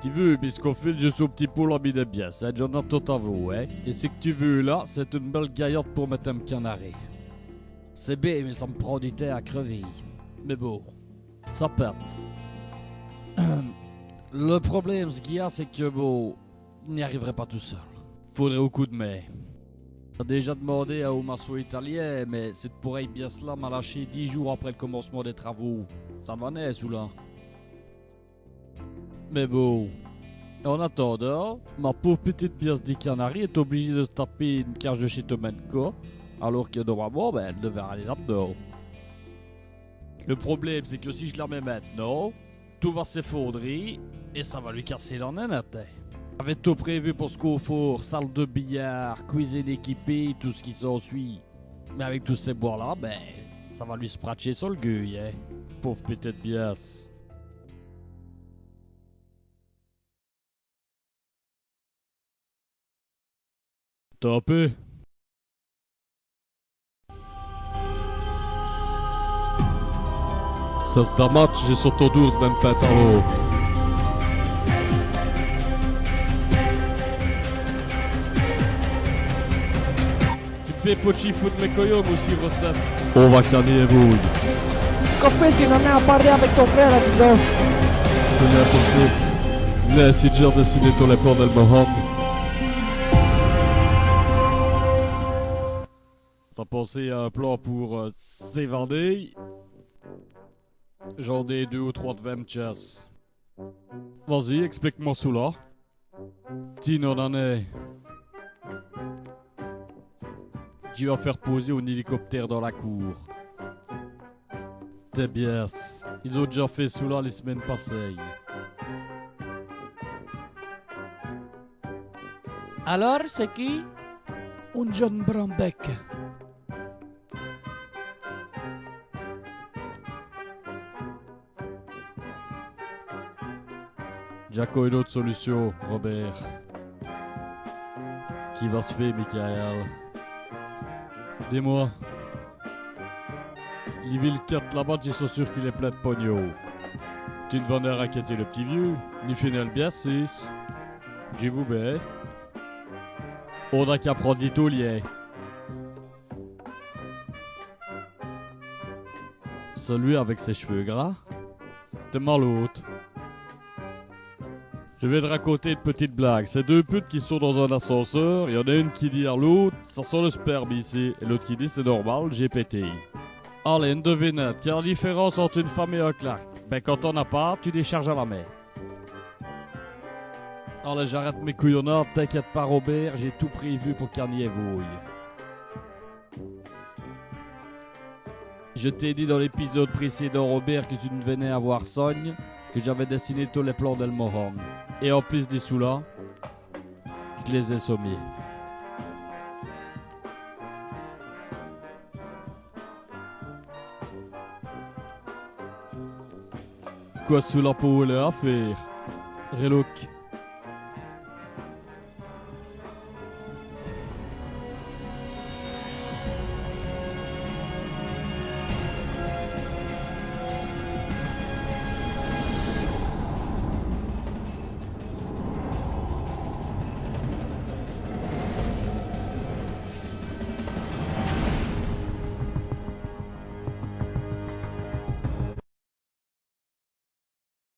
Tu veux, Biscoffil, je suis au petit poule en de bien, ça j'en ai tout à vous, hein. Et ce que tu veux là, c'est une belle gaillotte pour mettre un canari. C'est bien, mais ça me prend du thé à crever. Mais bon, ça pète. Le problème, ce qu'il y a, c'est que bon, il n'y arriverait pas tout seul. Faudrait au coup de main. J'ai déjà demandé à un maçon italien, mais c'est pour être bien cela m'a lâché 10 jours après le commencement des travaux. Ça m'en est sous là. Mais bon, en attendant, ma pauvre petite pièce des Canaries est obligée de se taper une cage de chez Tomenko, alors que normalement, ben, elle devait aller là-dedans. Le problème, c'est que si je la mets maintenant, tout va s'effondrer et ça va lui casser la nénette. J'avais tout prévu pour ce confort, salle de billard, cuisine équipée, tout ce qui s'ensuit. Mais avec tous ces bois-là, ben, ça va lui scratcher sur le gueule, hein. Pauvre petite pièce. Tapé. Ça c'est un match, j'ai sur ton tour de même pantalon. Tu te fais pochi foot mes coyotes aussi, recette. On va canner et bouille. Copain, tu n'en as parlé avec ton frère, disons. C'est impossible. Laisse Idjar dessiner ton lapin d'Almaham. T'as pensé à un plan pour s'évader? J'en ai 2 ou 3 de 20 chess. Vas-y, explique-moi cela. Tino en est. Tu vas faire poser un hélicoptère dans la cour. T'es bien. Ils ont déjà fait cela les semaines passées. Alors, c'est qui? Un John Brambeck. Jaco une autre solution, Robert. Qui va se faire, Michael? Dis-moi. Les villes 4 là-bas, je suis sûr qu'il est plein de pognon. Tu ne vas pas raqueter le petit vieux, ni final bien 6. Je vous baie. On a qu'à prendre les tauliers. Celui avec ses cheveux gras. T'es mal l'autre. Je vais te raconter une petite blague. C'est deux putes qui sont dans un ascenseur. Il y en a une qui dit à l'autre, ça sent le sperme ici. Et l'autre qui dit, c'est normal, j'ai pété. Allez, une devinette. Quelle est la différence entre une femme et un Clark? Ben, quand t'en as pas, tu décharges à la main. Allez, j'arrête mes couillonnades. T'inquiète pas, Robert, j'ai tout prévu pour qu'on y évolué. Je t'ai dit dans l'épisode précédent, Robert, que tu ne venais à voir Sogne, que j'avais dessiné tous les plans d'Elmoran. Et en plus des sous-là, je les ai sommés. Quoi sous la peau à faire? Relook.